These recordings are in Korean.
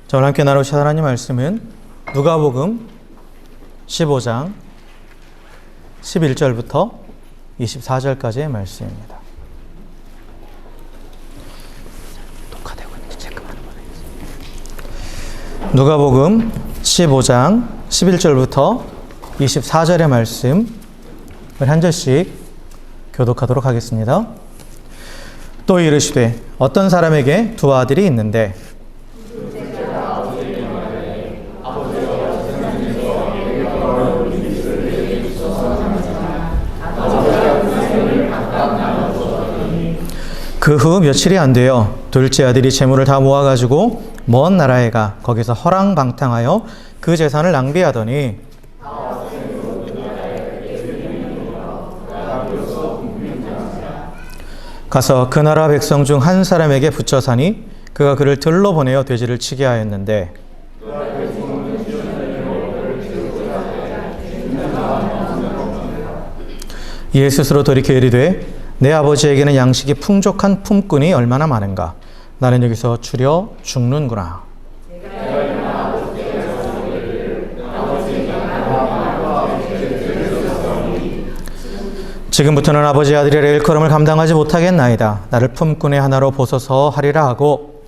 자, 오늘 함께 나누실 하나님 말씀은 누가복음 15장 11절부터 24절까지의 말씀입니다. 누가복음 15장 11절부터 24절의 말씀을 한 절씩 교독하도록 하겠습니다. 또 이르시되 어떤 사람에게 두 아들이 있는데 그 후 며칠이 안 되어 둘째 아들이 재물을 다 모아가지고 먼 나라에 가 거기서 허랑방탕하여 그 재산을 낭비하더니 가서 그 나라 백성 중 한 사람에게 붙여 사니 그가 그를 들러 보내어 돼지를 치게 하였는데 이에 스스로 돌이켜 이르되 내 아버지에게는 양식이 풍족한 품꾼이 얼마나 많은가. 나는 여기서 추려 죽는구나. 지금부터는 아버지 아들의 일컬음을 감당하지 못하겠나이다. 나를 품꾼의 하나로 보소서 하리라 하고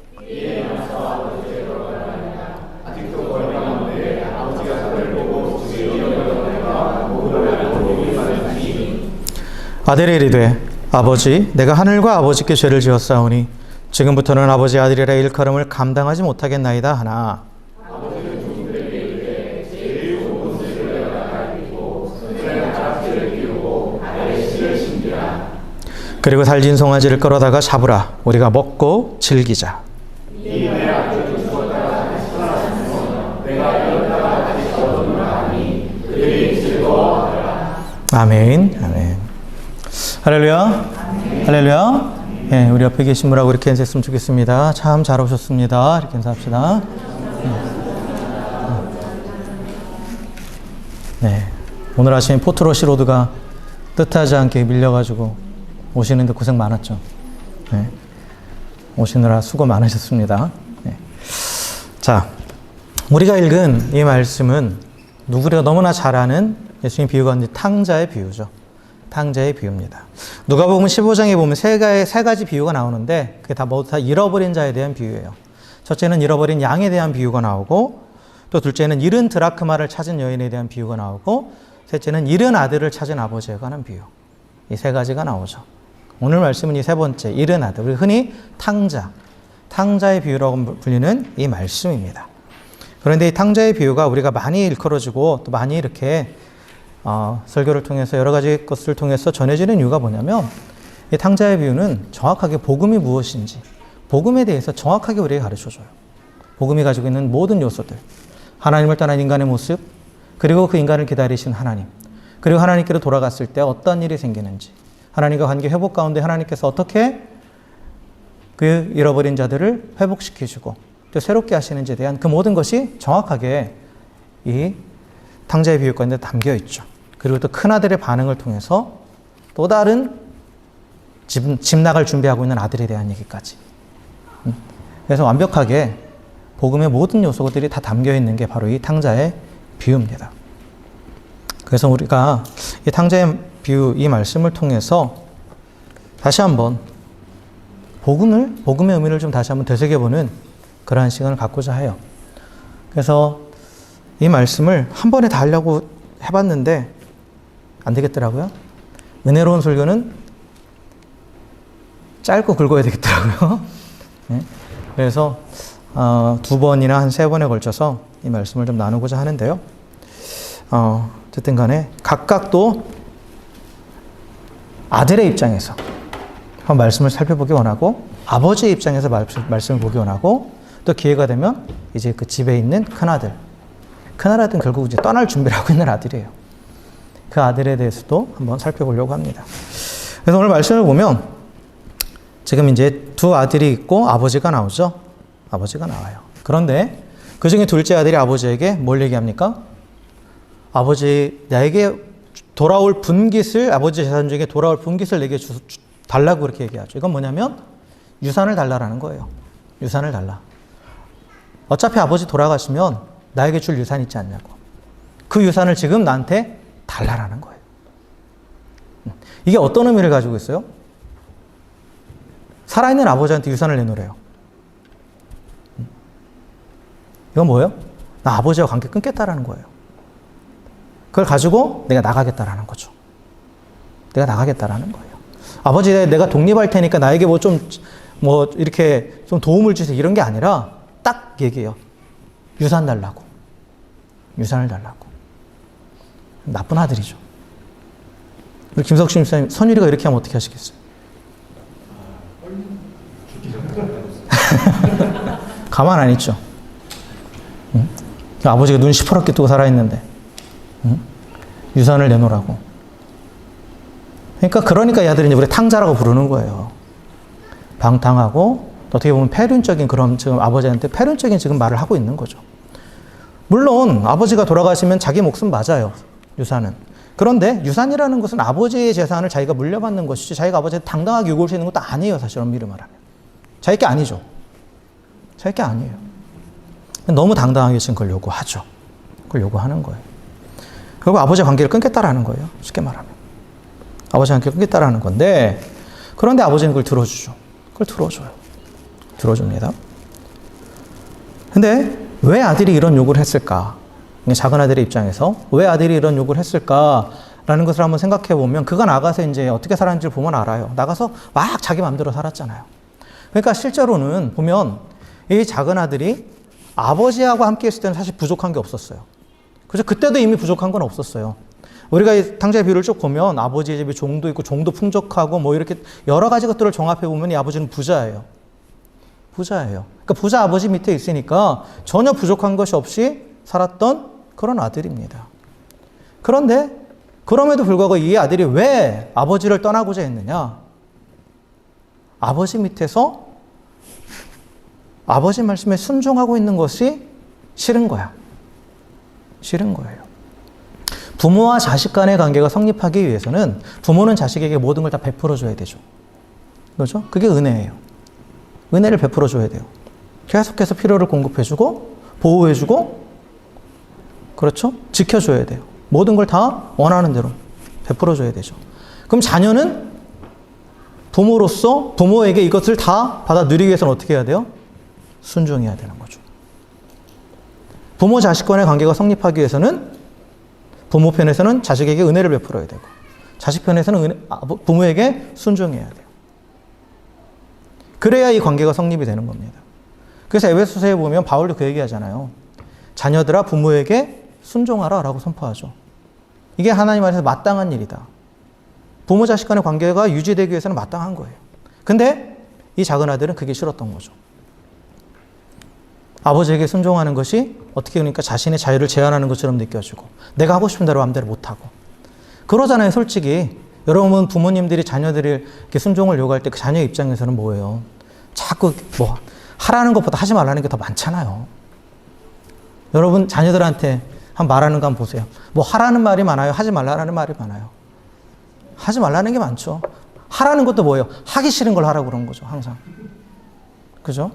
아들이 이르되 아버지, 내가 하늘과 아버지께 죄를 지었사오니 지금부터는 아버지 아들이라 일컬음을 감당하지 못하겠나이다 하나 그리고 살진 송아지를 끌어다가 잡으라. 우리가 먹고 즐기자. 아멘. 아멘. 할렐루야. 할렐루야. 예, 우리 옆에 계신 분하고 이렇게 인사했으면 좋겠습니다. 참 잘 오셨습니다. 이렇게 인사합시다. 네. 오늘 아침에 포트러시 로드가 뜻하지 않게 밀려가지고 오시는데 고생 많았죠. 네. 오시느라 수고 많으셨습니다. 네. 자, 우리가 읽은 이 말씀은 우리가 너무나 잘 아는 예수님 비유가 이제 탕자의 비유죠. 탕자의 비유입니다. 누가복음 15장에 보면 세 가지 비유가 나오는데 그게 모두 다 잃어버린 자에 대한 비유예요. 첫째는 잃어버린 양에 대한 비유가 나오고 또 둘째는 잃은 드라크마를 찾은 여인에 대한 비유가 나오고 셋째는 잃은 아들을 찾은 아버지에 관한 비유. 이 세 가지가 나오죠. 오늘 말씀은 이 세 번째, 잃은 아들. 우리 흔히 탕자의 비유라고 불리는 이 말씀입니다. 그런데 이 탕자의 비유가 우리가 많이 일컬어지고 또 많이 이렇게 설교를 통해서 여러 가지 것을 통해서 전해지는 이유가 뭐냐면 이 탕자의 비유는 정확하게 복음이 무엇인지 복음에 대해서 정확하게 우리에게 가르쳐줘요. 복음이 가지고 있는 모든 요소들, 하나님을 떠난 인간의 모습, 그리고 그 인간을 기다리신 하나님, 그리고 하나님께로 돌아갔을 때 어떤 일이 생기는지, 하나님과 관계 회복 가운데 하나님께서 어떻게 그 잃어버린 자들을 회복시켜주고 또 새롭게 하시는지에 대한 그 모든 것이 정확하게 이 탕자의 비유 가운데 담겨 있죠. 그리고 또 큰아들의 반응을 통해서 또 다른 집 나갈 준비하고 있는 아들에 대한 얘기까지. 그래서 완벽하게 복음의 모든 요소들이 다 담겨 있는 게 바로 이 탕자의 비유입니다. 그래서 우리가 이 탕자의 비유, 이 말씀을 통해서 다시 한번 복음의 의미를 좀 다시 한번 되새겨보는 그러한 시간을 갖고자 해요. 그래서 이 말씀을 한 번에 다 하려고 해봤는데 안 되겠더라고요. 은혜로운 설교는 짧고 굵어야 되겠더라고요. 네. 그래서 두 번이나 한 세 번에 걸쳐서 이 말씀을 좀 나누고자 하는데요. 어쨌든 간에 각각 또 아들의 입장에서 한번 말씀을 살펴보기 원하고 아버지의 입장에서 말씀을 보기 원하고 또 기회가 되면 이제 그 집에 있는 큰아들은 결국 이제 떠날 준비를 하고 있는 아들이에요. 그 아들에 대해서도 한번 살펴보려고 합니다. 그래서 오늘 말씀을 보면 지금 이제 두 아들이 있고 아버지가 나오죠. 아버지가 나와요. 그런데 그 중에 둘째 아들이 아버지에게 뭘 얘기합니까? 아버지, 나에게 돌아올 분깃을, 아버지 재산 중에 돌아올 분깃을 내게 달라고 그렇게 얘기하죠. 이건 뭐냐면 유산을 달라라는 거예요. 유산을 달라. 어차피 아버지 돌아가시면 나에게 줄 유산 있지 않냐고. 그 유산을 지금 나한테 달라라는 거예요. 이게 어떤 의미를 가지고 있어요? 살아있는 아버지한테 유산을 내놓으래요. 이건 뭐예요? 나 아버지와 관계 끊겠다라는 거예요. 그걸 가지고 내가 나가겠다라는 거죠. 내가 나가겠다라는 거예요. 아버지, 내가 독립할 테니까 나에게 이렇게 좀 도움을 주세요. 이런 게 아니라 딱 얘기해요. 유산 달라고. 유산을 달라고. 나쁜 아들이죠. 우리 김석신 목사님, 선율이가 이렇게 하면 어떻게 하시겠어요? 가만 안 있죠. 응? 아버지가 눈 시퍼렇게 뜨고 살아있는데, 응? 유산을 내놓으라고. 그러니까 이 아들이 이제 우리 탕자라고 부르는 거예요. 방탕하고, 어떻게 보면 패륜적인 그런, 지금 아버지한테 패륜적인 지금 말을 하고 있는 거죠. 물론, 아버지가 돌아가시면 자기 목숨 맞아요. 유산은. 그런데 유산이라는 것은 아버지의 재산을 자기가 물려받는 것이지, 자기가 아버지한테 당당하게 요구할 수 있는 것도 아니에요. 사실 엄밀히 말하면. 자기 게 아니죠. 자기 게 아니에요. 너무 당당하게 지금 그걸 요구하죠. 그걸 요구하는 거예요. 결국 아버지의 관계를 끊겠다라는 거예요. 쉽게 말하면. 아버지의 관계를 끊겠다라는 건데, 그런데 아버지는 그걸 들어주죠. 그걸 들어줘요. 들어줍니다. 근데 왜 아들이 이런 요구를 했을까? 작은 아들의 입장에서 왜 아들이 이런 요구를 했을까라는 것을 한번 생각해 보면, 그가 나가서 이제 어떻게 살았는지를 보면 알아요. 나가서 막 자기 마음대로 살았잖아요. 그러니까 실제로는 보면 이 작은 아들이 아버지하고 함께 있을 때는 사실 부족한 게 없었어요. 그래서 그때도 이미 부족한 건 없었어요. 우리가 이 탕자의 비유를 쭉 보면 아버지의 집에 종도 있고 종도 풍족하고 이렇게 여러 가지 것들을 종합해 보면 이 아버지는 부자예요. 부자예요. 그러니까 부자 아버지 밑에 있으니까 전혀 부족한 것이 없이 살았던 그런 아들입니다. 그런데 그럼에도 불구하고 이 아들이 왜 아버지를 떠나고자 했느냐? 아버지 밑에서 아버지 말씀에 순종하고 있는 것이 싫은 거야. 싫은 거예요. 부모와 자식 간의 관계가 성립하기 위해서는 부모는 자식에게 모든 걸 다 베풀어 줘야 되죠. 그렇죠? 그게 은혜예요. 은혜를 베풀어 줘야 돼요. 계속해서 필요를 공급해 주고 보호해 주고, 그렇죠? 지켜줘야 돼요. 모든 걸 다 원하는 대로 베풀어 줘야 되죠. 그럼 자녀는 부모로서 부모에게 이것을 다 받아 누리기 위해서는 어떻게 해야 돼요? 순종해야 되는 거죠. 부모 자식 간의 관계가 성립하기 위해서는 부모 편에서는 자식에게 은혜를 베풀어야 되고, 자식 편에서는 부모에게 순종해야 돼요. 그래야 이 관계가 성립이 되는 겁니다. 그래서 에베소서에 보면 바울도 그 얘기하잖아요. 자녀들아 부모에게 순종하라 라고 선포하죠. 이게 하나님 안에서 마땅한 일이다. 부모 자식 간의 관계가 유지되기 위해서는 마땅한 거예요. 근데 이 작은 아들은 그게 싫었던 거죠. 아버지에게 순종하는 것이 어떻게 보니까 자신의 자유를 제한하는 것처럼 느껴지고, 내가 하고 싶은 대로 마음대로 못하고. 그러잖아요, 솔직히. 여러분 부모님들이 자녀들이 이렇게 순종을 요구할 때 그 자녀 입장에서는 뭐예요? 자꾸 하라는 것보다 하지 말라는 게 더 많잖아요. 여러분 자녀들한테 한 말하는 거 한번 보세요. 하라는 말이 많아요? 하지 말라는 말이 많아요? 하지 말라는 게 많죠. 하라는 것도 뭐예요? 하기 싫은 걸 하라고 그런 거죠, 항상. 그죠?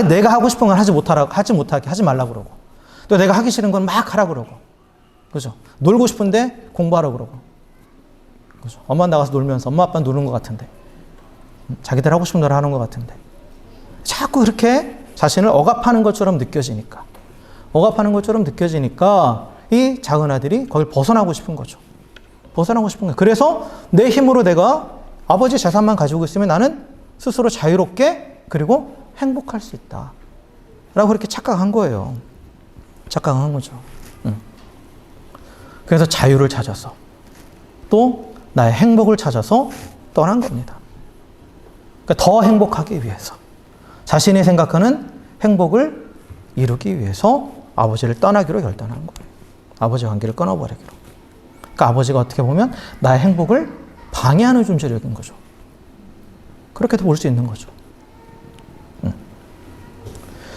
내가 하고 싶은 걸 하지 못하게 하지 말라고 그러고, 또 내가 하기 싫은 건 막 하라고 그러고, 그죠? 놀고 싶은데 공부하라고 그러고, 그죠? 엄마 나가서 놀면서 엄마 아빠는 노는 것 같은데, 자기들 하고 싶은 대로 하는 것 같은데, 자꾸 그렇게 자신을 억압하는 것처럼 느껴지니까 이 작은 아들이 거길 벗어나고 싶은 거죠. 벗어나고 싶은 거예요. 그래서 내 힘으로 내가 아버지 재산만 가지고 있으면 나는 스스로 자유롭게 그리고 행복할 수 있다 라고 그렇게 착각한 거예요. 착각한 거죠. 그래서 자유를 찾아서 또 나의 행복을 찾아서 떠난 겁니다. 그러니까 더 행복하기 위해서, 자신이 생각하는 행복을 이루기 위해서 아버지를 떠나기로 결단한 거예요. 아버지 관계를 끊어버리기로. 그러니까 아버지가 어떻게 보면 나의 행복을 방해하는 존재로 여긴 거죠. 그렇게도 볼 수 있는 거죠.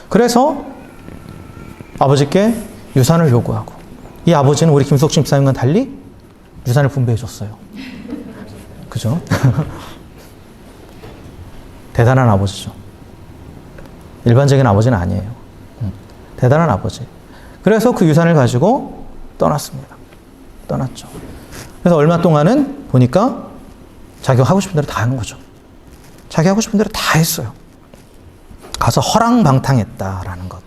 그래서 아버지께 유산을 요구하고, 이 아버지는 우리 김석신 집사님과는 달리 유산을 분배해 줬어요. 그죠? 대단한 아버지죠. 일반적인 아버지는 아니에요. 대단한 아버지. 그래서 그 유산을 가지고 떠났습니다. 떠났죠. 그래서 얼마 동안은 보니까 자기가 하고 싶은 대로 다 하는 거죠. 자기 하고 싶은 대로 다 했어요. 가서 허랑방탕했다라는 것.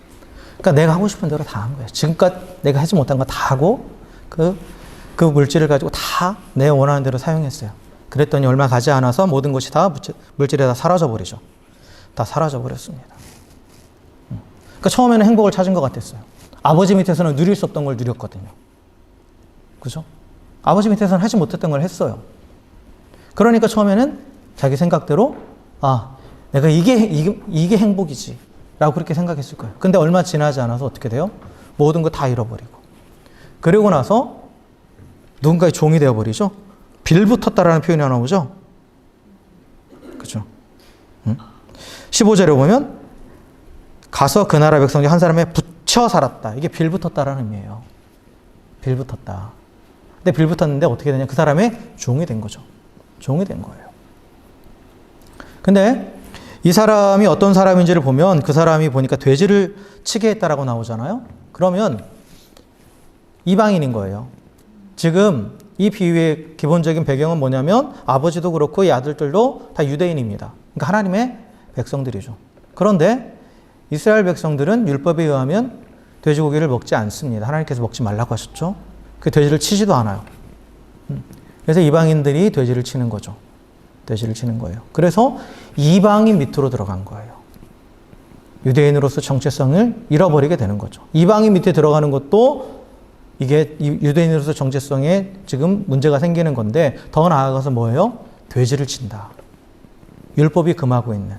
그러니까 내가 하고 싶은 대로 다 한 거예요. 지금껏 내가 하지 못한 거 다 하고 그 물질을 가지고 다 내 원하는 대로 사용했어요. 그랬더니 얼마 가지 않아서 모든 것이 다 물질에 다 사라져버리죠. 다 사라져버렸습니다. 그러니까 처음에는 행복을 찾은 것 같았어요. 아버지 밑에서는 누릴 수 없던 걸 누렸거든요. 그죠? 아버지 밑에서는 하지 못했던 걸 했어요. 그러니까 처음에는 자기 생각대로 내가 이게 행복이지 라고 그렇게 생각했을 거예요. 근데 얼마 지나지 않아서 어떻게 돼요? 모든 거 다 잃어버리고 그리고 나서 누군가의 종이 되어버리죠. 빌붙었다라는 표현이 나오죠. 그죠? 15절에 보면 가서 그 나라 백성 중 한 사람에 붙여 살았다. 이게 빌붙었다라는 의미예요. 빌붙었다. 근데 빌붙었는데 어떻게 되냐? 그 사람의 종이 된 거죠. 종이 된 거예요. 근데 이 사람이 어떤 사람인지를 보면 그 사람이 보니까 돼지를 치게 했다라고 나오잖아요. 그러면 이방인인 거예요. 지금 이 비유의 기본적인 배경은 뭐냐면 아버지도 그렇고 이 아들들도 다 유대인입니다. 그러니까 하나님의 백성들이죠. 그런데 이스라엘 백성들은 율법에 의하면 돼지고기를 먹지 않습니다. 하나님께서 먹지 말라고 하셨죠. 그 돼지를 치지도 않아요. 그래서 이방인들이 돼지를 치는 거죠. 돼지를 치는 거예요. 그래서 이방인 밑으로 들어간 거예요. 유대인으로서 정체성을 잃어버리게 되는 거죠. 이방인 밑에 들어가는 것도 이게 유대인으로서 정체성에 지금 문제가 생기는 건데 더 나아가서 뭐예요? 돼지를 친다. 율법이 금하고 있는.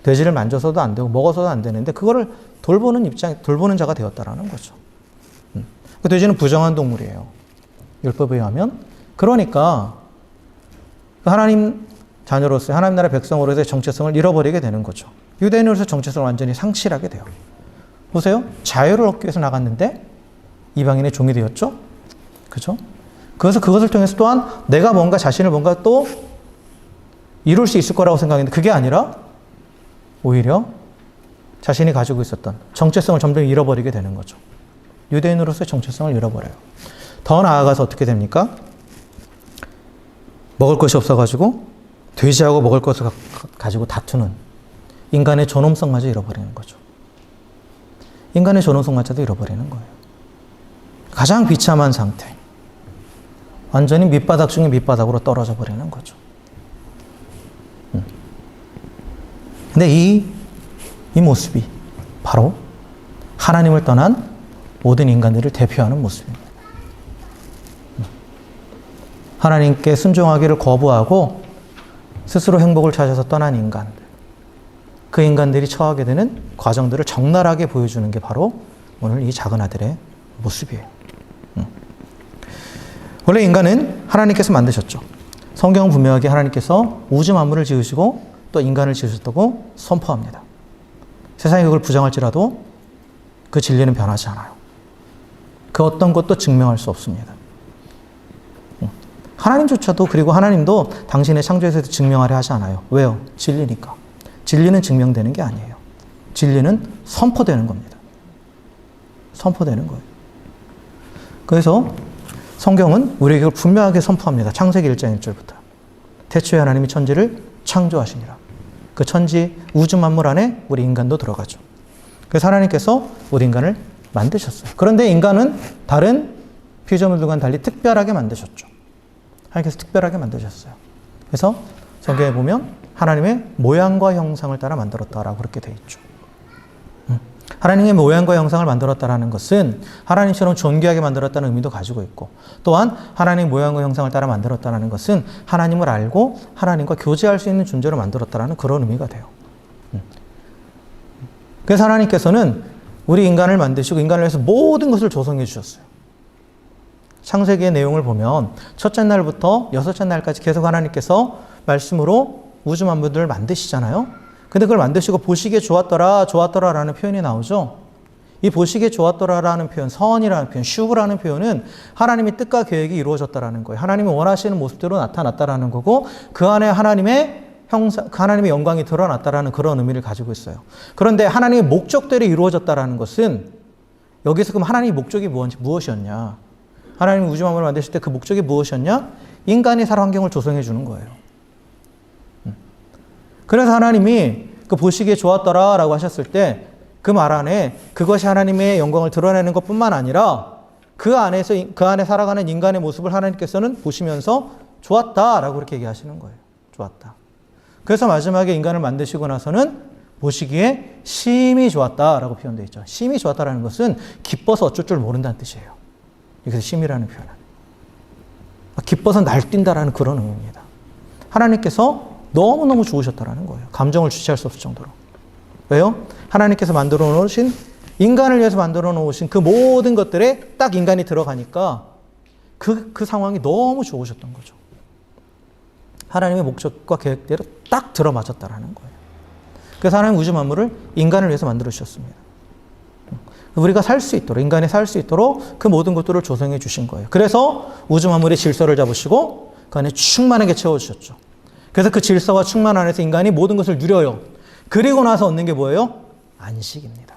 돼지를 만져서도 안 되고 먹어서도 안 되는데 그거를 돌보는 자가 되었다라는 거죠. 그 돼지는 부정한 동물이에요. 율법에 의하면. 그러니까 하나님 자녀로서 하나님 나라 백성으로서의 정체성을 잃어버리게 되는 거죠. 유대인으로서 정체성을 완전히 상실하게 돼요. 보세요. 자유를 얻기 위해서 나갔는데 이방인의 종이 되었죠. 그죠? 그래서 그것을 통해서 또한 내가 뭔가 자신을 뭔가 또 이룰 수 있을 거라고 생각했는데 그게 아니라 오히려 자신이 가지고 있었던 정체성을 점점 잃어버리게 되는 거죠. 유대인으로서의 정체성을 잃어버려요. 더 나아가서 어떻게 됩니까? 먹을 것이 없어가지고 돼지하고 먹을 것을 가지고 다투는 인간의 존엄성마저 잃어버리는 거죠. 인간의 존엄성마저도 잃어버리는 거예요. 가장 비참한 상태. 완전히 밑바닥 중에 밑바닥으로 떨어져 버리는 거죠. 근데 이 모습이 바로 하나님을 떠난 모든 인간들을 대표하는 모습입니다. 하나님께 순종하기를 거부하고 스스로 행복을 찾아서 떠난 인간들. 그 인간들이 처하게 되는 과정들을 적나라하게 보여주는 게 바로 오늘 이 작은 아들의 모습이에요. 원래 인간은 하나님께서 만드셨죠. 성경은 분명하게 하나님께서 우주 만물을 지으시고 또 인간을 지으셨다고 선포합니다. 세상이 그걸 부정할지라도 그 진리는 변하지 않아요. 그 어떤 것도 증명할 수 없습니다. 하나님조차도 그리고 하나님도 당신의 창조에서도 증명하려 하지 않아요. 왜요? 진리니까. 진리는 증명되는 게 아니에요. 진리는 선포되는 겁니다. 선포되는 거예요. 그래서 성경은 우리에게 분명하게 선포합니다. 창세기 1장 1절부터. 태초에 하나님이 천지를 창조하시니라. 그 천지 우주 만물 안에 우리 인간도 들어가죠. 그래서 하나님께서 우리 인간을 만드셨어요. 그런데 인간은 다른 피조물들과는 달리 특별하게 만드셨죠. 하나님께서 특별하게 만드셨어요. 그래서 성경에 보면 하나님의 모양과 형상을 따라 만들었다라고 그렇게 되어 있죠. 하나님의 모양과 형상을 만들었다라는 것은 하나님처럼 존귀하게 만들었다는 의미도 가지고 있고 또한 하나님의 모양과 형상을 따라 만들었다는 것은 하나님을 알고 하나님과 교제할 수 있는 존재로 만들었다라는 그런 의미가 돼요. 그래서 하나님께서는 우리 인간을 만드시고 인간을 위해서 모든 것을 조성해 주셨어요. 창세기의 내용을 보면 첫째 날부터 여섯째 날까지 계속 하나님께서 말씀으로 우주 만물들을 만드시잖아요. 근데 그걸 만드시고 보시기에 좋았더라, 좋았더라라는 표현이 나오죠. 이 보시기에 좋았더라라는 표현, 선이라는 표현, 슈브라는 표현은 하나님의 뜻과 계획이 이루어졌다라는 거예요. 하나님이 원하시는 모습대로 나타났다라는 거고 그 안에 하나님의 하나님의 영광이 드러났다라는 그런 의미를 가지고 있어요. 그런데 하나님의 목적대로 이루어졌다라는 것은 여기서 그럼 하나님의 목적이 무엇이었냐? 하나님이 우주 만물을 만드실 때 그 목적이 무엇이었냐? 인간이 살 환경을 조성해 주는 거예요. 그래서 하나님이 그 보시기에 좋았더라라고 하셨을 때 그 말 안에 그것이 하나님의 영광을 드러내는 것뿐만 아니라 그 안에 살아가는 인간의 모습을 하나님께서는 보시면서 좋았다라고 그렇게 얘기하시는 거예요. 좋았다. 그래서 마지막에 인간을 만드시고 나서는 보시기에 심히 좋았다라고 표현되어 있죠. 심히 좋았다라는 것은 기뻐서 어쩔 줄 모른다는 뜻이에요. 여기서 심이라는 표현은. 기뻐서 날뛴다라는 그런 의미입니다. 하나님께서 너무너무 좋으셨다라는 거예요. 감정을 주체할 수 없을 정도로. 왜요? 하나님께서 만들어 놓으신, 인간을 위해서 만들어 놓으신 그 모든 것들에 딱 인간이 들어가니까 그 상황이 너무 좋으셨던 거죠. 하나님의 목적과 계획대로 딱 들어맞았다라는 거예요. 그래서 하나님 우주 만물을 인간을 위해서 만들어 주셨습니다. 우리가 살 수 있도록, 인간이 살 수 있도록 그 모든 것들을 조성해 주신 거예요. 그래서 우주 만물의 질서를 잡으시고 그 안에 충만하게 채워주셨죠. 그래서 그 질서와 충만 안에서 인간이 모든 것을 누려요. 그리고 나서 얻는 게 뭐예요? 안식입니다.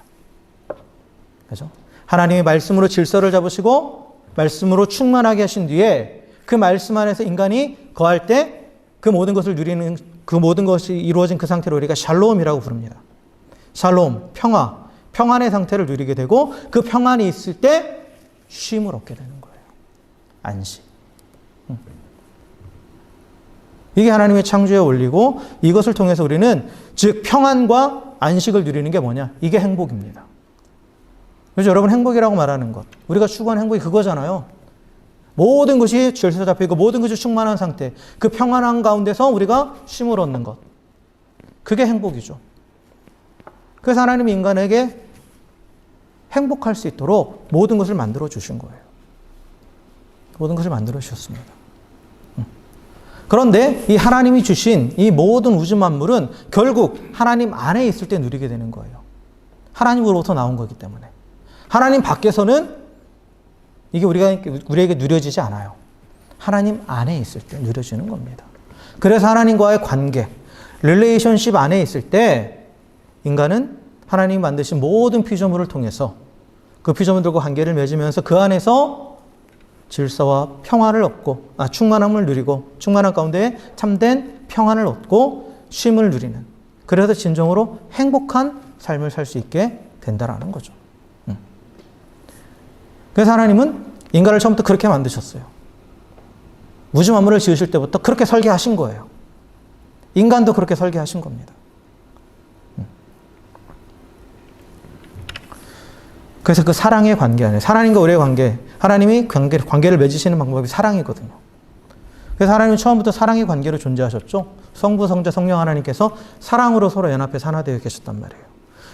그죠? 하나님의 말씀으로 질서를 잡으시고 말씀으로 충만하게 하신 뒤에 그 말씀 안에서 인간이 거할 때 그 모든 것을 누리는, 그 모든 것이 이루어진 그 상태를 우리가 샬롬이라고 부릅니다. 샬롬, 평안의 상태를 누리게 되고 그 평안이 있을 때 쉼을 얻게 되는 거예요. 안식. 이게 하나님의 창조의 원리고 이것을 통해서 우리는 즉 평안과 안식을 누리는 게 뭐냐? 이게 행복입니다. 그래서 여러분 행복이라고 말하는 것, 우리가 추구하는 행복이 그거잖아요. 모든 것이 질서 잡히고 모든 것이 충만한 상태, 그 평안한 가운데서 우리가 쉼을 얻는 것. 그게 행복이죠. 그래서 하나님이 인간에게 행복할 수 있도록 모든 것을 만들어 주신 거예요. 모든 것을 만들어 주셨습니다. 그런데 이 하나님이 주신 이 모든 우주 만물은 결국 하나님 안에 있을 때 누리게 되는 거예요. 하나님으로부터 나온 거기 때문에. 하나님 밖에서는 이게 우리에게 누려지지 않아요. 하나님 안에 있을 때 누려지는 겁니다. 그래서 하나님과의 관계, 릴레이션십 안에 있을 때 인간은 하나님이 만드신 모든 피조물을 통해서 그 피조물들과 관계를 맺으면서 그 안에서 질서와 평화를 얻고, 충만함을 누리고, 충만한 가운데 참된 평안을 얻고 쉼을 누리는, 그래서 진정으로 행복한 삶을 살 수 있게 된다라는 거죠. 그래서 하나님은 인간을 처음부터 그렇게 만드셨어요. 우주 만물을 지으실 때부터 그렇게 설계하신 거예요. 인간도 그렇게 설계하신 겁니다. 그래서 그 사랑의 관계 안에, 하나님과 우리의 관계, 하나님이 관계를 맺으시는 방법이 사랑이거든요. 그래서 하나님은 처음부터 사랑의 관계로 존재하셨죠. 성부, 성자, 성령 하나님께서 사랑으로 서로 연합해서 하나 되어 계셨단 말이에요.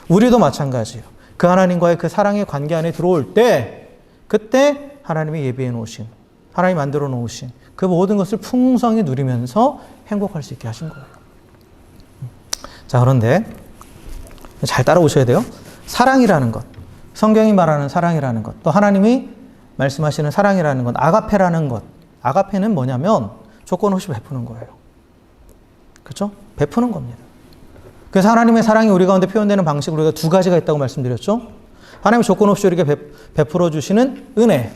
우리도 마찬가지예요. 그 하나님과의 그 사랑의 관계 안에 들어올 때, 그때 하나님이 예비해 놓으신, 하나님이 만들어 놓으신 그 모든 것을 풍성히 누리면서 행복할 수 있게 하신 거예요. 자, 그런데 잘 따라오셔야 돼요. 사랑이라는 것, 성경이 말하는 사랑이라는 것, 또 하나님이 말씀하시는 사랑이라는 것, 아가페라는 것. 아가페는 뭐냐면 조건 없이 베푸는 거예요. 그렇죠? 베푸는 겁니다. 그래서 하나님의 사랑이 우리 가운데 표현되는 방식, 우리가 두 가지가 있다고 말씀드렸죠. 하나님이 조건 없이 우리에게 베풀어 주시는 은혜.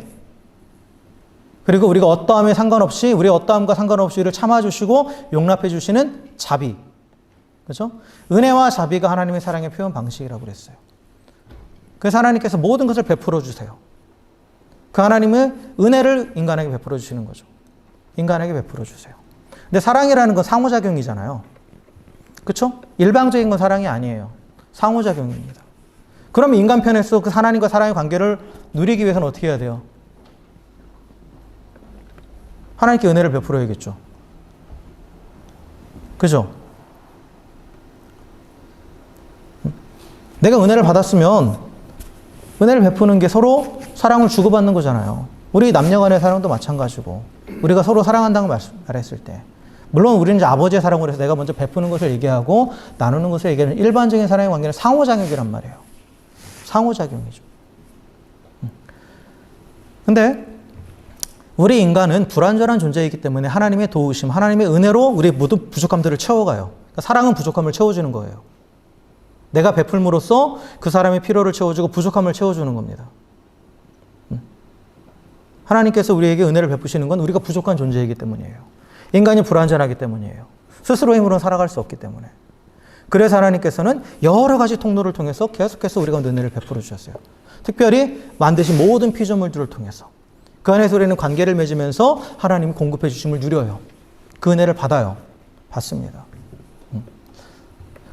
그리고 우리가 어떠함에 상관없이, 우리의 어떠함과 상관없이 우리를 참아주시고 용납해 주시는 자비. 그렇죠? 은혜와 자비가 하나님의 사랑의 표현 방식이라고 그랬어요. 그래서 하나님께서 모든 것을 베풀어 주세요. 그 하나님의 은혜를 인간에게 베풀어 주시는 거죠. 인간에게 베풀어 주세요. 근데 사랑이라는 건 상호작용이잖아요. 그렇죠? 일방적인 건 사랑이 아니에요. 상호작용입니다. 그러면 인간 편에서 그 하나님과 사랑의 관계를 누리기 위해서는 어떻게 해야 돼요? 하나님께 은혜를 베풀어야겠죠. 그죠? 내가 은혜를 받았으면 은혜를 베푸는 게 서로 사랑을 주고받는 거잖아요. 우리 남녀 간의 사랑도 마찬가지고, 우리가 서로 사랑한다고 말했을 때, 물론 우리는 이제 아버지의 사랑으로 해서 내가 먼저 베푸는 것을 얘기하고 나누는 것을 얘기하는 일반적인 사랑의 관계는 상호작용이란 말이에요. 상호작용이죠. 근데 우리 인간은 불완전한 존재이기 때문에 하나님의 도우심, 하나님의 은혜로 우리의 모든 부족함들을 채워가요. 그러니까 사랑은 부족함을 채워주는 거예요. 내가 베풀므로써 그 사람의 필요를 채워주고 부족함을 채워주는 겁니다. 하나님께서 우리에게 은혜를 베푸시는 건 우리가 부족한 존재이기 때문이에요. 인간이 불완전하기 때문이에요. 스스로의 힘으로는 살아갈 수 없기 때문에. 그래서 하나님께서는 여러 가지 통로를 통해서 계속해서 우리가 은혜를 베풀어 주셨어요. 특별히 만드신 모든 피조물들을 통해서. 그 안에서 우리는 관계를 맺으면서 하나님이 공급해 주심을 누려요. 그 은혜를 받아요. 받습니다.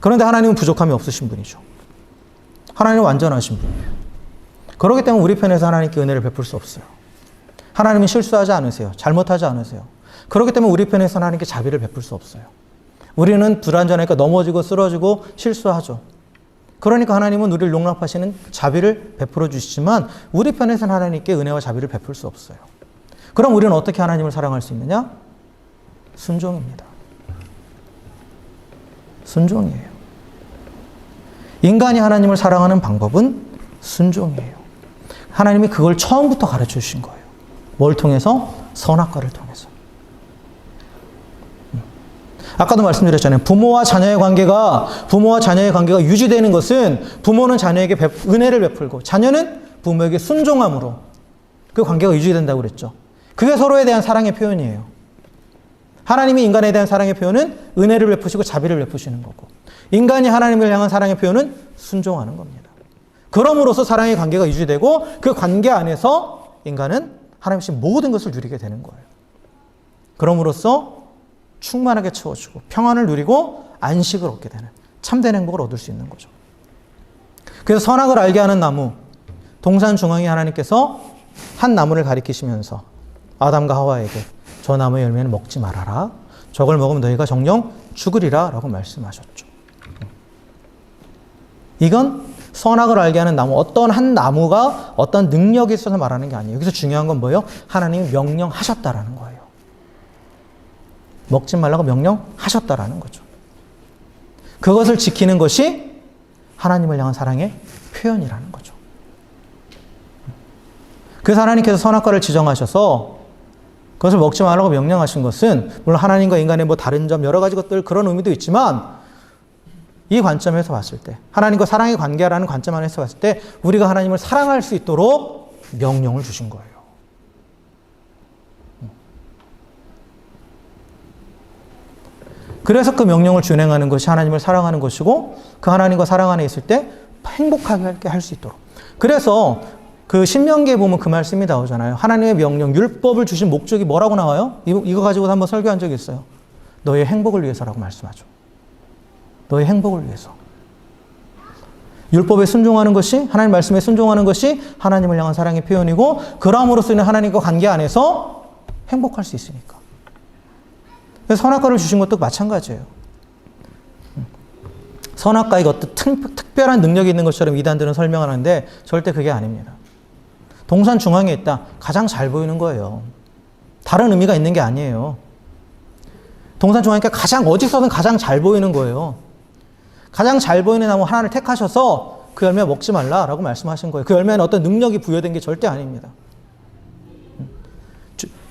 그런데 하나님은 부족함이 없으신 분이죠. 하나님은 완전하신 분이에요. 그렇기 때문에 우리 편에서 하나님께 은혜를 베풀 수 없어요. 하나님은 실수하지 않으세요. 잘못하지 않으세요. 그렇기 때문에 우리 편에서 하나님께 자비를 베풀 수 없어요. 우리는 불완전하니까 넘어지고 쓰러지고 실수하죠. 그러니까 하나님은 우리를 용납하시는 자비를 베풀어 주시지만 우리 편에서는 하나님께 은혜와 자비를 베풀 수 없어요. 그럼 우리는 어떻게 하나님을 사랑할 수 있느냐? 순종입니다. 순종이에요. 인간이 하나님을 사랑하는 방법은 순종이에요. 하나님이 그걸 처음부터 가르쳐 주신 거예요. 뭘 통해서? 선악과를 통해서. 아까도 말씀드렸잖아요. 부모와 자녀의 관계가 유지되는 것은 부모는 자녀에게 은혜를 베풀고 자녀는 부모에게 순종함으로 그 관계가 유지된다고 그랬죠. 그게 서로에 대한 사랑의 표현이에요. 하나님이 인간에 대한 사랑의 표현은 은혜를 베푸시고 자비를 베푸시는 거고, 인간이 하나님을 향한 사랑의 표현은 순종하는 겁니다. 그럼으로써 사랑의 관계가 유지되고 그 관계 안에서 인간은 하나님의 모든 것을 누리게 되는 거예요. 그럼으로써 충만하게 채워주고 평안을 누리고 안식을 얻게 되는 참된 행복을 얻을 수 있는 거죠. 그래서 선악을 알게 하는 나무, 동산 중앙에 하나님께서 한 나무를 가리키시면서 아담과 하와에게 저 나무의 열매는 먹지 말아라. 저걸 먹으면 너희가 정령 죽으리라 라고 말씀하셨죠. 이건 선악을 알게 하는 나무, 어떤 한 나무가 어떤 능력이 있어서 말하는 게 아니에요. 여기서 중요한 건 뭐예요? 하나님이 명령하셨다라는 거예요. 먹지 말라고 명령하셨다라는 거죠. 그것을 지키는 것이 하나님을 향한 사랑의 표현이라는 거죠. 그래서 하나님께서 선악과를 지정하셔서 그것을 먹지 말라고 명령하신 것은 물론 하나님과 인간의 뭐 다른 점 여러 가지 것들 그런 의미도 있지만 이 관점에서 봤을 때 하나님과 사랑의 관계라는 관점 안에서 봤을 때 우리가 하나님을 사랑할 수 있도록 명령을 주신 거예요. 그래서 그 명령을 준행하는 것이 하나님을 사랑하는 것이고 그 하나님과 사랑 안에 있을 때 행복하게 할 수 있도록. 그래서 그 신명기에 보면 그 말씀이 나오잖아요. 하나님의 명령, 율법을 주신 목적이 뭐라고 나와요? 이거 가지고 한번 설교한 적이 있어요. 너의 행복을 위해서라고 말씀하죠. 너의 행복을 위해서. 율법에 순종하는 것이, 하나님 말씀에 순종하는 것이 하나님을 향한 사랑의 표현이고 그럼으로써 있는 하나님과 관계 안에서 행복할 수 있으니까. 그래서 선악과를 주신 것도 마찬가지예요. 선악과가 어떤 특별한 능력이 있는 것처럼 이단들은 설명하는데 절대 그게 아닙니다. 동산 중앙에 있다. 가장 잘 보이는 거예요. 다른 의미가 있는 게 아니에요. 동산 중앙이니까 가장 어디서든 가장 잘 보이는 거예요. 가장 잘 보이는 나무 하나를 택하셔서 그 열매 먹지 말라라고 말씀하신 거예요. 그 열매는 어떤 능력이 부여된 게 절대 아닙니다.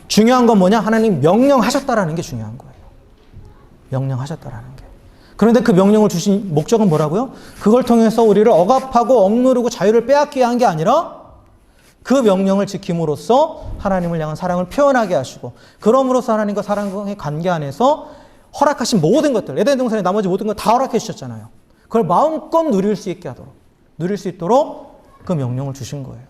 중요한 건 뭐냐? 하나님 명령하셨다라는 게 중요한 거예요. 명령하셨다라는 게. 그런데 그 명령을 주신 목적은 뭐라고요? 그걸 통해서 우리를 억압하고 억누르고 자유를 빼앗게 한 게 아니라 그 명령을 지킴으로써 하나님을 향한 사랑을 표현하게 하시고 그럼으로써 하나님과 사랑의 관계 안에서 허락하신 모든 것들, 에덴 동산의 나머지 모든 것 다 허락해 주셨잖아요. 그걸 마음껏 누릴 수 있도록 그 명령을 주신 거예요.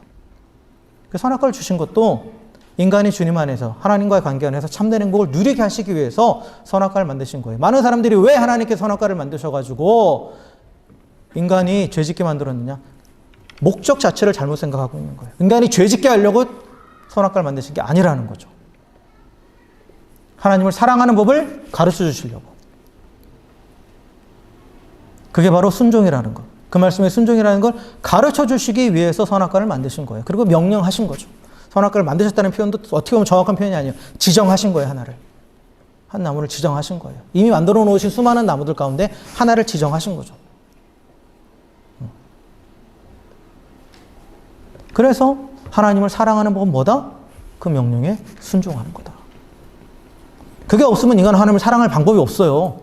그 선악과를 주신 것도 인간이 주님 안에서 하나님과의 관계 안에서 참된 행복을 누리게 하시기 위해서 선악과를 만드신 거예요. 많은 사람들이 왜 하나님께 선악과를 만드셔가지고 인간이 죄짓게 만들었느냐? 목적 자체를 잘못 생각하고 있는 거예요. 인간이 죄짓게 하려고 선악과를 만드신 게 아니라는 거죠. 하나님을 사랑하는 법을 가르쳐 주시려고. 그게 바로 순종이라는 것. 그 말씀의 순종이라는 걸 가르쳐 주시기 위해서 선악과를 만드신 거예요. 그리고 명령하신 거죠. 선악과를 만드셨다는 표현도 어떻게 보면 정확한 표현이 아니에요. 지정하신 거예요, 하나를. 한 나무를 지정하신 거예요. 이미 만들어 놓으신 수많은 나무들 가운데 하나를 지정하신 거죠. 그래서 하나님을 사랑하는 법은 뭐다? 그 명령에 순종하는 거다. 그게 없으면 인간은 하나님을 사랑할 방법이 없어요.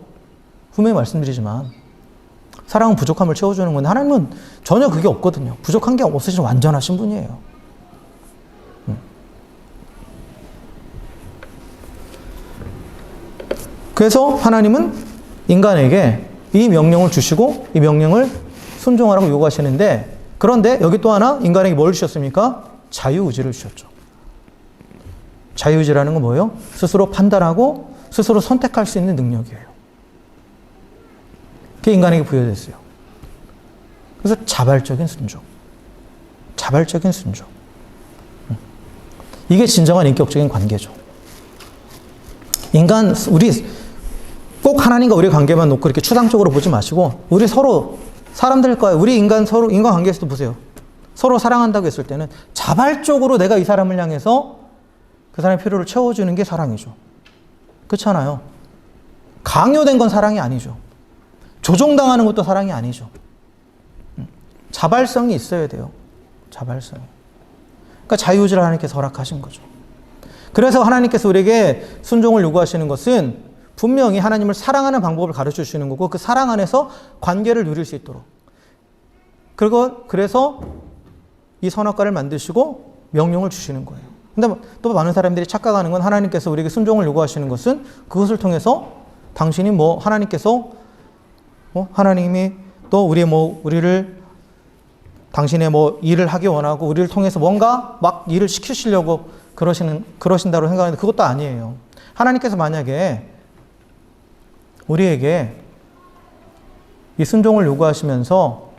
분명히 말씀드리지만 사랑은 부족함을 채워주는 건데 하나님은 전혀 그게 없거든요. 부족한 게 없으신 완전하신 분이에요. 그래서 하나님은 인간에게 이 명령을 주시고 이 명령을 순종하라고 요구하시는데, 그런데 여기 또 하나 인간에게 뭘 주셨습니까? 자유의지를 주셨죠. 자유의지라는 건 뭐예요? 스스로 판단하고 스스로 선택할 수 있는 능력이에요. 그게 인간에게 부여됐어요. 그래서 자발적인 순종. 자발적인 순종. 이게 진정한 인격적인 관계죠. 우리 꼭 하나님과 우리의 관계만 놓고 이렇게 추상적으로 보지 마시고, 우리 서로 사람들과 우리 인간관계에서도 보세요. 서로 사랑한다고 했을 때는 자발적으로 내가 이 사람을 향해서 그 사람의 필요를 채워주는 게 사랑이죠. 그렇잖아요. 강요된 건 사랑이 아니죠. 조종당하는 것도 사랑이 아니죠. 자발성이 있어야 돼요. 자발성이. 그러니까 자유의지를 하나님께서 허락하신 거죠. 그래서 하나님께서 우리에게 순종을 요구하시는 것은 분명히 하나님을 사랑하는 방법을 가르쳐 주시는 거고, 그 사랑 안에서 관계를 누릴 수 있도록. 그래서 이 선악과를 만드시고 명령을 주시는 거예요. 근데 또 많은 사람들이 착각하는 건 하나님께서 우리에게 순종을 요구하시는 것은 그것을 통해서 당신이 하나님이 또 우리를 당신의 일을 하기 원하고 우리를 통해서 뭔가 막 일을 시키시려고 그러신다고 생각하는데 그것도 아니에요. 하나님께서 만약에 우리에게 이 순종을 요구하시면서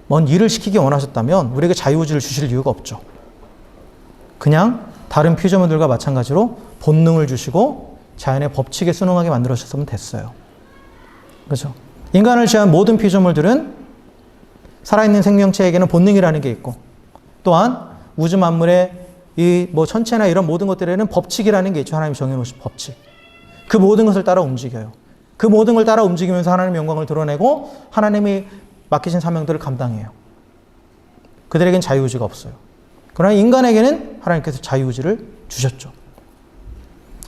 뭔 일을 시키기 원하셨다면 우리에게 자유의지를 주실 이유가 없죠. 그냥 다른 피조물들과 마찬가지로 본능을 주시고 자연의 법칙에 순응하게 만들어주셨으면 됐어요. 그렇죠? 인간을 제한 모든 피조물들은 살아있는 생명체에게는 본능이라는 게 있고, 또한 우주 만물의 천체나 이런 모든 것들에는 법칙이라는 게 있죠. 하나님이 정해놓으신 법칙. 그 모든 것을 따라 움직여요. 그 모든 걸 따라 움직이면서 하나님의 영광을 드러내고 하나님이 맡기신 사명들을 감당해요. 그들에겐 자유의지가 없어요. 그러나 인간에게는 하나님께서 자유의지를 주셨죠.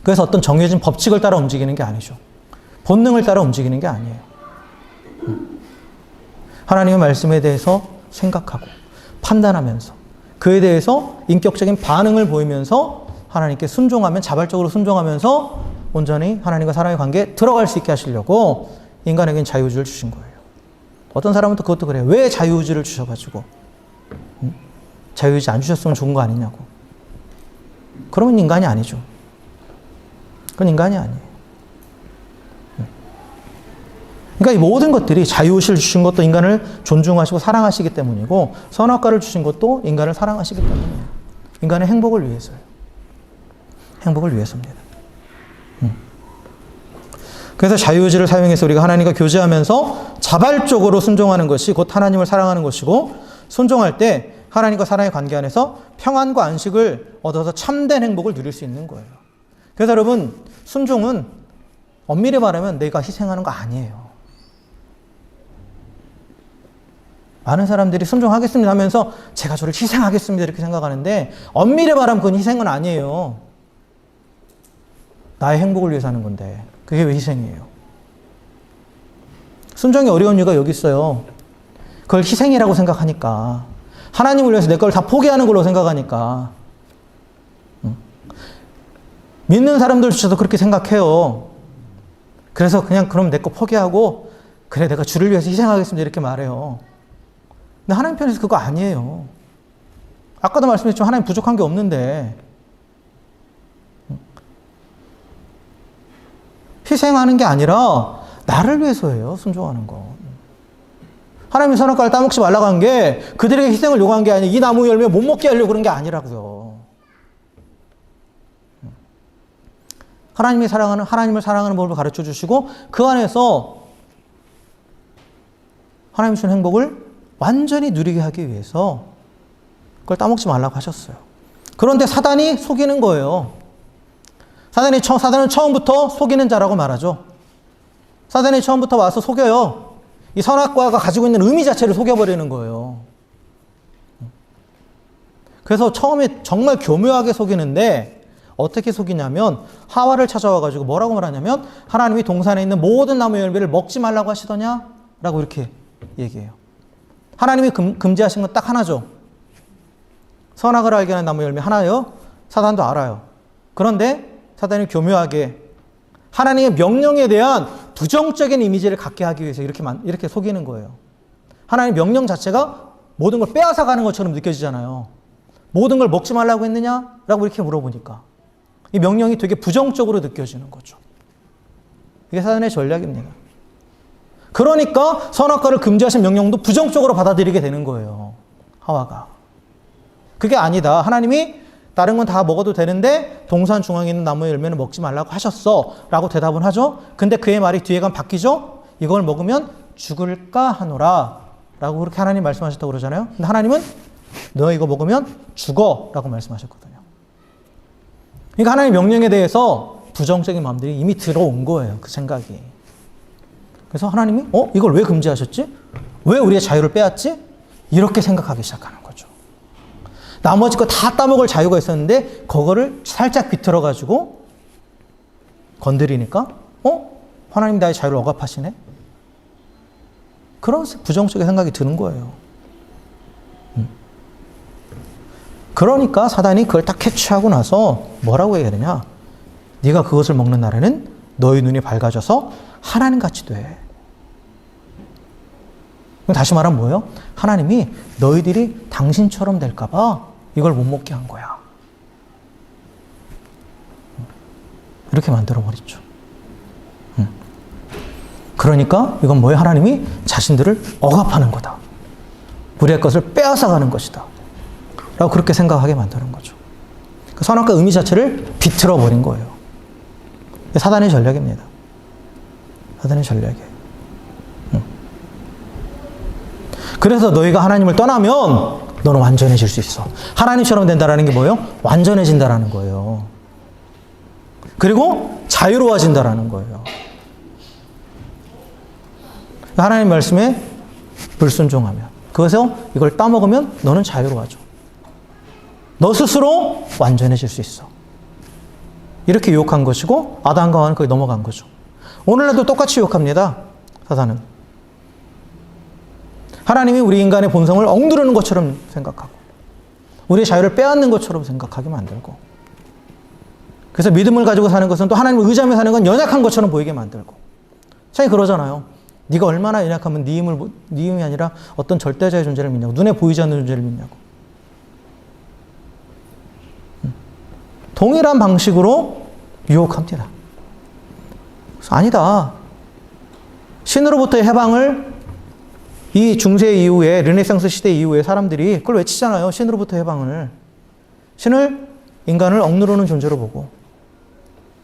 그래서 어떤 정해진 법칙을 따라 움직이는 게 아니죠. 본능을 따라 움직이는 게 아니에요. 하나님의 말씀에 대해서 생각하고 판단하면서 그에 대해서 인격적인 반응을 보이면서 하나님께 자발적으로 순종하면서 온전히 하나님과 사람의 관계에 들어갈 수 있게 하시려고 인간에게는 자유의지를 주신 거예요. 어떤 사람은 또 그것도 그래요. 왜 자유의지를 주셔가지고 자유의지 안 주셨으면 좋은 거 아니냐고. 그러면 인간이 아니죠. 그건 인간이 아니에요. 그러니까 이 모든 것들이 자유의지를 주신 것도 인간을 존중하시고 사랑하시기 때문이고, 선악과를 주신 것도 인간을 사랑하시기 때문이에요. 인간의 행복을 위해서요. 행복을 위해서입니다. 그래서 자유의지를 사용해서 우리가 하나님과 교제하면서 자발적으로 순종하는 것이 곧 하나님을 사랑하는 것이고, 순종할 때 하나님과 사랑의 관계 안에서 평안과 안식을 얻어서 참된 행복을 누릴 수 있는 거예요. 그래서 여러분, 순종은 엄밀히 말하면 내가 희생하는 거 아니에요. 많은 사람들이 순종하겠습니다 하면서 제가 저를 희생하겠습니다 이렇게 생각하는데, 엄밀히 말하면 그건 희생은 아니에요. 나의 행복을 위해서 하는 건데 그게 왜 희생이에요? 순종이 어려운 이유가 여기 있어요. 그걸 희생이라고 생각하니까, 하나님을 위해서 내 걸 다 포기하는 걸로 생각하니까. 믿는 사람들조차도 그렇게 생각해요. 그래서 그럼 내 거 포기하고 그래 내가 주를 위해서 희생하겠습니다 이렇게 말해요. 근데 하나님 편에서 그거 아니에요. 아까도 말씀드렸지만 하나님 부족한 게 없는데 희생하는 게 아니라 나를 위해서예요. 순종하는 거. 하나님이 선악과를 따먹지 말라고 한 게 그들에게 희생을 요구한 게 아니라 이 나무 열매 못 먹게 하려고 그런 게 아니라고요. 하나님을 사랑하는 법을 가르쳐 주시고 그 안에서 하나님이 주신 행복을 완전히 누리게 하기 위해서 그걸 따먹지 말라고 하셨어요. 그런데 사단이 속이는 거예요. 사단은 처음부터 속이는 자라고 말하죠. 사단이 처음부터 와서 속여요. 이 선악과가 가지고 있는 의미 자체를 속여버리는 거예요. 그래서 처음에 정말 교묘하게 속이는데 어떻게 속이냐면 하와를 찾아와가지고 뭐라고 말하냐면 하나님이 동산에 있는 모든 나무 열매를 먹지 말라고 하시더냐? 라고 이렇게 얘기해요. 하나님이 금지하신 건 딱 하나죠. 선악을 알게 하는 나무 열매 하나요. 사단도 알아요. 그런데 사단이 교묘하게 하나님의 명령에 대한 부정적인 이미지를 갖게 하기 위해서 이렇게 속이는 거예요. 하나님의 명령 자체가 모든 걸 빼앗아가는 것처럼 느껴지잖아요. 모든 걸 먹지 말라고 했느냐? 라고 이렇게 물어보니까 이 명령이 되게 부정적으로 느껴지는 거죠. 이게 사단의 전략입니다. 그러니까 선악과를 금지하신 명령도 부정적으로 받아들이게 되는 거예요. 하와가. 그게 아니다. 하나님이 다른 건 다 먹어도 되는데 동산 중앙에 있는 나무의 열매는 먹지 말라고 하셨어. 라고 대답은 하죠. 근데 그의 말이 뒤에 가면 바뀌죠. 이걸 먹으면 죽을까 하노라. 라고 그렇게 하나님 말씀하셨다고 그러잖아요. 근데 하나님은 너 이거 먹으면 죽어. 라고 말씀하셨거든요. 그러니까 하나님의 명령에 대해서 부정적인 마음들이 이미 들어온 거예요. 그 생각이. 그래서 하나님이 이걸 왜 금지하셨지? 왜 우리의 자유를 빼앗지? 이렇게 생각하기 시작하는 거죠. 나머지 거 다 따먹을 자유가 있었는데 그거를 살짝 비틀어가지고 건드리니까 하나님 나의 자유를 억압하시네? 그런 부정적인 생각이 드는 거예요. 그러니까 사단이 그걸 딱 캐치하고 나서 뭐라고 얘기해야 되냐? 네가 그것을 먹는 날에는 너희 눈이 밝아져서 하나님같이 돼. 다시 말하면 뭐예요? 하나님이 너희들이 당신처럼 될까 봐 이걸 못 먹게 한 거야. 이렇게 만들어버렸죠. 그러니까 이건 뭐예요? 하나님이 자신들을 억압하는 거다. 우리의 것을 빼앗아가는 것이다. 라고 그렇게 생각하게 만드는 거죠. 선악과 의미 자체를 비틀어버린 거예요. 사단의 전략입니다. 사단의 전략이에요. 그래서 너희가 하나님을 떠나면 너는 완전해질 수 있어. 하나님처럼 된다라는 게 뭐예요? 완전해진다라는 거예요. 그리고 자유로워진다라는 거예요. 하나님 말씀에 불순종하면, 그래서 이걸 따먹으면 너는 자유로워져. 너 스스로 완전해질 수 있어. 이렇게 유혹한 것이고 아담과 하와는 거기 넘어간 거죠. 오늘날도 똑같이 유혹합니다. 사단은. 하나님이 우리 인간의 본성을 억누르는 것처럼 생각하고 우리의 자유를 빼앗는 것처럼 생각하게 만들고, 그래서 믿음을 가지고 사는 것은 또 하나님을 의지하며 사는 건 연약한 것처럼 보이게 만들고. 차라리 그러잖아요. 네가 얼마나 연약하면 네 힘이 아니라 어떤 절대자의 존재를 믿냐고, 눈에 보이지 않는 존재를 믿냐고. 동일한 방식으로 유혹합니다. 그래서 아니다. 신으로부터의 해방을 이 중세 이후에, 르네상스 시대 이후에 사람들이 그걸 외치잖아요. 신으로부터 해방을. 신을 인간을 억누르는 존재로 보고,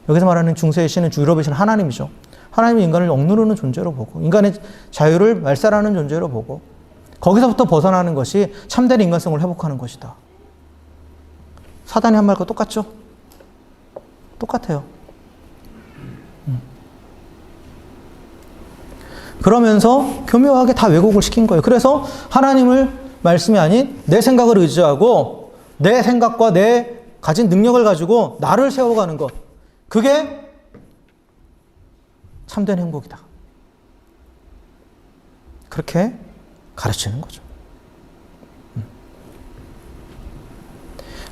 여기서 말하는 중세의 신은 유럽의 신은 하나님이죠. 하나님이 인간을 억누르는 존재로 보고, 인간의 자유를 말살하는 존재로 보고, 거기서부터 벗어나는 것이 참된 인간성을 회복하는 것이다. 사단이 한 말과 똑같죠? 똑같아요. 그러면서 교묘하게 다 왜곡을 시킨 거예요. 그래서 하나님을 말씀이 아닌 내 생각을 의지하고 내 생각과 내 가진 능력을 가지고 나를 세워가는 것, 그게 참된 행복이다. 그렇게 가르치는 거죠.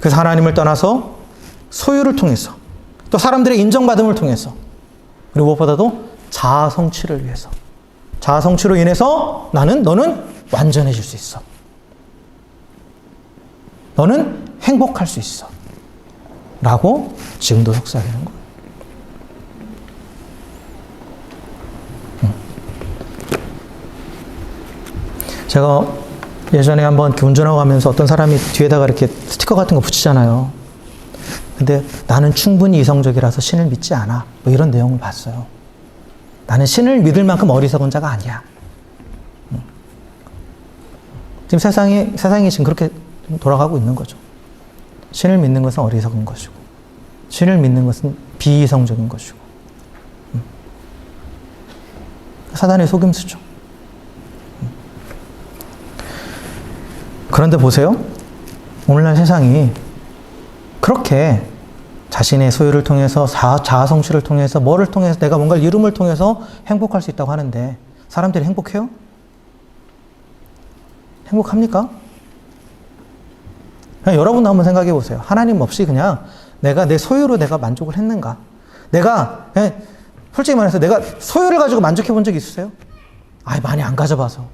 그래서 하나님을 떠나서 소유를 통해서, 또 사람들의 인정받음을 통해서, 그리고 무엇보다도 자아 성취를 위해서, 자아 성취로 인해서 너는 완전해질 수 있어. 너는 행복할 수 있어. 라고 지금도 속삭이는 거예요. 제가 예전에 한번 운전하고 가면서 어떤 사람이 뒤에다가 이렇게 스티커 같은 거 붙이잖아요. 근데 나는 충분히 이성적이라서 신을 믿지 않아. 뭐 이런 내용을 봤어요. 나는 신을 믿을 만큼 어리석은 자가 아니야. 지금 세상이 지금 그렇게 돌아가고 있는 거죠. 신을 믿는 것은 어리석은 것이고, 신을 믿는 것은 비이성적인 것이고. 사단의 속임수죠. 그런데 보세요. 오늘날 세상이 그렇게 자신의 소유를 통해서 자아 성취를 통해서 뭐를 통해서 내가 뭔가를 이룸을 통해서 행복할 수 있다고 하는데 사람들이 행복해요? 행복합니까? 그냥 여러분도 한번 생각해 보세요. 하나님 없이 그냥 내가 내 소유로 내가 만족을 했는가? 내가 그냥 솔직히 말해서 내가 소유를 가지고 만족해 본 적 있으세요? 많이 안 가져봐서.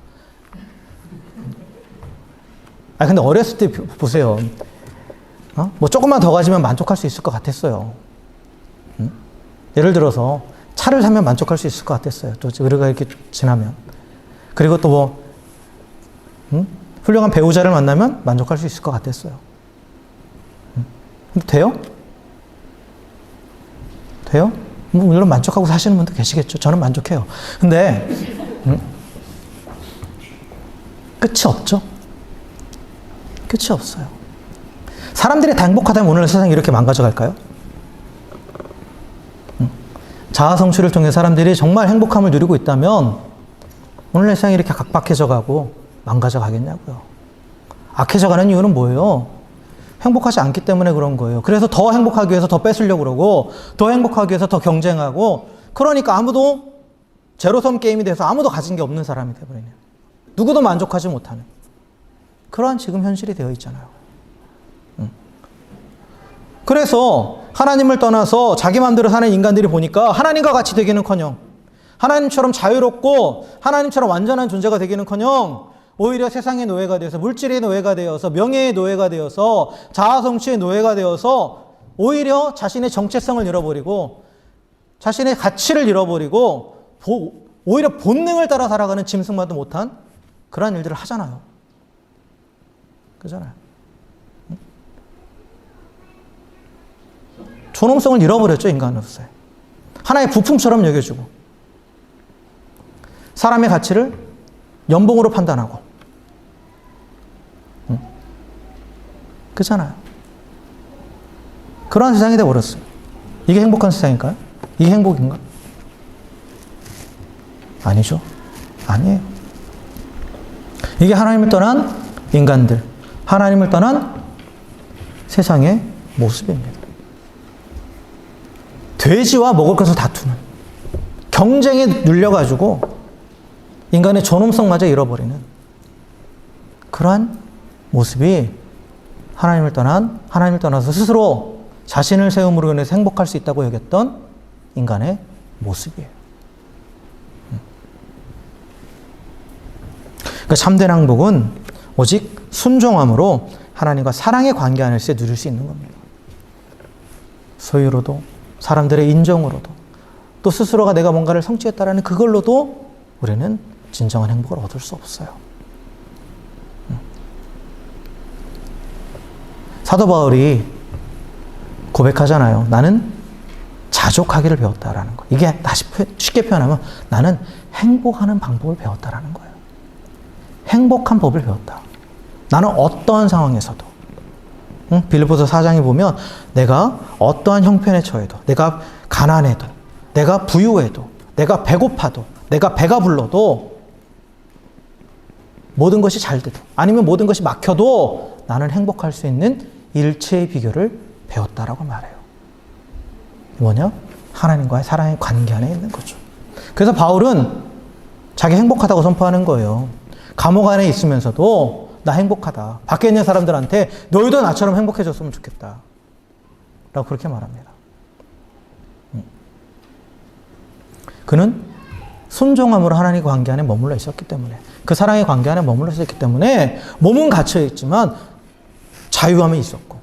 근데 어렸을 때 보세요. 뭐 조금만 더 가지면 만족할 수 있을 것 같았어요. 예를 들어서 차를 사면 만족할 수 있을 것 같았어요. 또 의뢰가 이렇게 지나면. 그리고 또 뭐 훌륭한 배우자를 만나면 만족할 수 있을 것 같았어요. 근데 돼요? 돼요? 물론 만족하고 사시는 분도 계시겠죠. 저는 만족해요. 근데 끝이 없죠. 끝이 없어요. 사람들이 다 행복하다면 오늘 세상이 이렇게 망가져갈까요? 자아 성취를 통해 사람들이 정말 행복함을 누리고 있다면 오늘 세상이 이렇게 각박해져가고 망가져가겠냐고요. 악해져가는 이유는 뭐예요? 행복하지 않기 때문에 그런 거예요. 그래서 더 행복하기 위해서 더 뺏으려고 그러고 더 행복하기 위해서 더 경쟁하고 그러니까 아무도 제로섬 게임이 돼서 아무도 가진 게 없는 사람이 되어버리네요. 누구도 만족하지 못하는 그러한 지금 현실이 되어 있잖아요. 그래서 하나님을 떠나서 자기 마음대로 사는 인간들이 보니까 하나님과 같이 되기는커녕 하나님처럼 자유롭고 하나님처럼 완전한 존재가 되기는커녕 오히려 세상의 노예가 되어서 물질의 노예가 되어서 명예의 노예가 되어서 자아성취의 노예가 되어서 오히려 자신의 정체성을 잃어버리고 자신의 가치를 잃어버리고 오히려 본능을 따라 살아가는 짐승만도 못한 그러한 일들을 하잖아요. 그잖아요. 존엄성을 잃어버렸죠, 인간으로서. 하나의 부품처럼 여겨주고 사람의 가치를 연봉으로 판단하고 그렇잖아요. 그러한 세상이 되어버렸어요. 이게 행복한 세상일까요? 이게 행복인가? 아니죠. 아니에요. 이게 하나님을 떠난 인간들, 하나님을 떠난 세상의 모습입니다. 돼지와 먹을 것을 다투는 경쟁에 눌려가지고 인간의 존엄성마저 잃어버리는 그러한 모습이 하나님을 떠나서 스스로 자신을 세움으로 인해서 행복할 수 있다고 여겼던 인간의 모습이에요. 그러니까 참된 행복은 오직 순종함으로 하나님과 사랑의 관계 안에서 누릴 수 있는 겁니다. 소유로도 사람들의 인정으로도 또 스스로가 내가 뭔가를 성취했다라는 그걸로도 우리는 진정한 행복을 얻을 수 없어요. 사도 바울이 고백하잖아요. 나는 자족하기를 배웠다라는 거. 이게 다시 쉽게 표현하면 나는 행복하는 방법을 배웠다라는 거예요. 행복한 법을 배웠다. 나는 어떠한 상황에서도 빌립보서 4장에 보면 내가 어떠한 형편에 처해도 내가 가난해도 내가 부유해도 내가 배고파도 내가 배가 불러도 모든 것이 잘 돼도 아니면 모든 것이 막혀도 나는 행복할 수 있는 일체의 비결을 배웠다라고 말해요. 뭐냐? 하나님과의 사랑의 관계 안에 있는 거죠. 그래서 바울은 자기 행복하다고 선포하는 거예요. 감옥 안에 있으면서도 나 행복하다. 밖에 있는 사람들한테 너희도 나처럼 행복해졌으면 좋겠다. 라고 그렇게 말합니다. 그는 순종함으로 하나님과 관계 안에 머물러 있었기 때문에 그 사랑의 관계 안에 머물러 있었기 때문에 몸은 갇혀 있지만 자유함이 있었고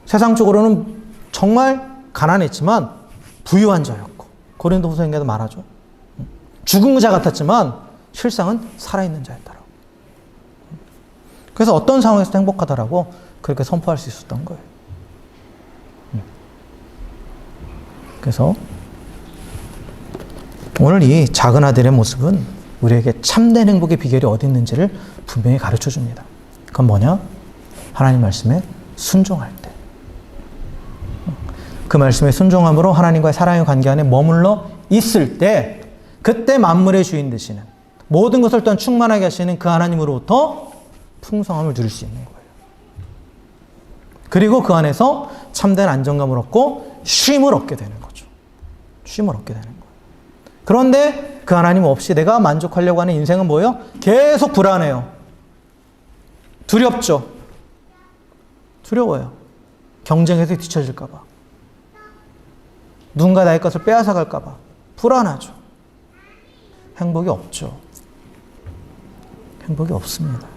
세상적으로는 정말 가난했지만 부유한 자였고 고린도후서에도 말하죠. 죽은 자 같았지만 실상은 살아있는 자였다라고. 그래서 어떤 상황에서도 행복하다라고 그렇게 선포할 수 있었던 거예요. 그래서 오늘 이 작은 아들의 모습은 우리에게 참된 행복의 비결이 어디 있는지를 분명히 가르쳐 줍니다. 그건 뭐냐? 하나님 말씀에 순종할 때. 그 말씀에 순종함으로 하나님과의 사랑의 관계 안에 머물러 있을 때 그때 만물의 주인 되시는 모든 것을 또한 충만하게 하시는 그 하나님으로부터 풍성함을 누릴 수 있는 거예요. 그리고 그 안에서 참된 안정감을 얻고 쉼을 얻게 되는 거죠. 쉼을 얻게 되는 거예요. 그런데 그 하나님 없이 내가 만족하려고 하는 인생은 뭐예요? 계속 불안해요. 두렵죠. 두려워요. 경쟁에서 뒤처질까 봐. 누군가 나의 것을 빼앗아 갈까 봐. 불안하죠. 행복이 없죠. 행복이 없습니다.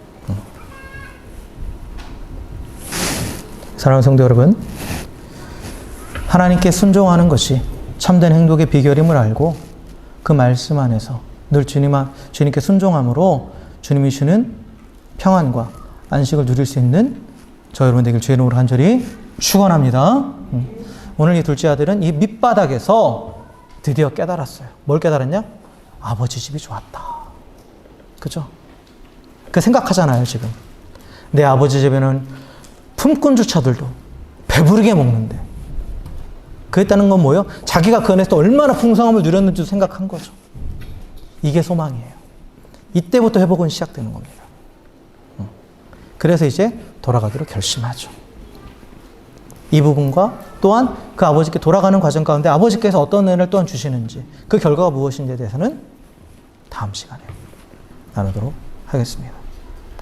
사랑하는 성도 여러분, 하나님께 순종하는 것이 참된 행복의 비결임을 알고 그 말씀 안에서 늘 주님께 순종함으로 주님이 주는 평안과 안식을 누릴 수 있는 저 여러분 되길 주의 이름으로 간절히 축원합니다. 오늘 이 둘째 아들은 이 밑바닥에서 드디어 깨달았어요. 뭘 깨달았냐? 아버지 집이 좋았다. 그죠? 그 생각하잖아요, 지금. 내 아버지 집에는 품꾼주차들도 배부르게 먹는데. 그랬다는 건 뭐예요? 자기가 그 안에서 얼마나 풍성함을 누렸는지도 생각한 거죠. 이게 소망이에요. 이때부터 회복은 시작되는 겁니다. 그래서 이제 돌아가기로 결심하죠. 이 부분과 또한 그 아버지께 돌아가는 과정 가운데 아버지께서 어떤 은혜를 또한 주시는지 그 결과가 무엇인지에 대해서는 다음 시간에 나누도록 하겠습니다.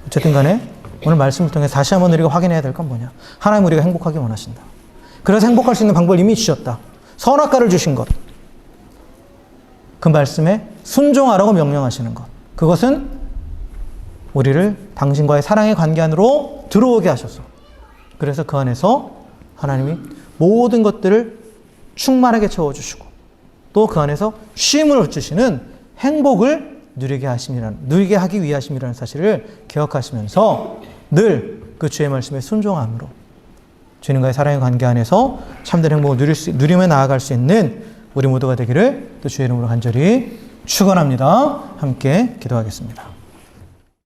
어쨌든 간에 오늘 말씀을 통해 다시 한번 우리가 확인해야 될 건 뭐냐? 하나님 우리가 행복하게 원하신다. 그래서 행복할 수 있는 방법을 이미 주셨다. 선악과를 주신 것. 그 말씀에 순종하라고 명령하시는 것. 그것은 우리를 당신과의 사랑의 관계 안으로 들어오게 하셔서 그래서 그 안에서 하나님이 모든 것들을 충만하게 채워주시고 또 그 안에서 쉼을 주시는 행복을 누리게 하기 위하심이라는 사실을 기억하시면서 늘 그 주의 말씀에 순종함으로 주님과의 사랑의 관계 안에서 참된 행복을 누리며 나아갈 수 있는 우리 모두가 되기를 또 주의 이름으로 간절히 축원합니다. 함께 기도하겠습니다.